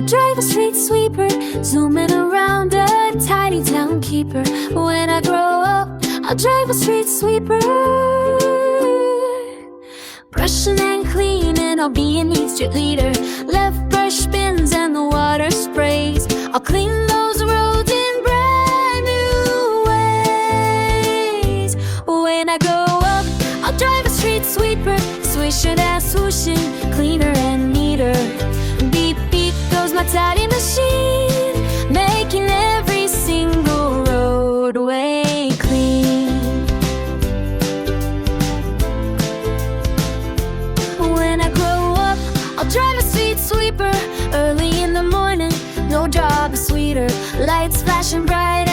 drive a street sweeper, zooming around a tiny town keeper. When I grow up, I'll drive a street sweeper. Brushing and cleaning, I'll be a neat street leader. Left brush bins and the water sprays, I'll clean those roads in brand new ways. When I grow up, I'll drive a street sweeper, swishing and swooshing, cleaner and neater. Beep beep goes my tidy machine, making every single roadway clean. When I grow up, I'll drive a street sweeper. Early in the morning, no job is sweeter. Lights flashing bright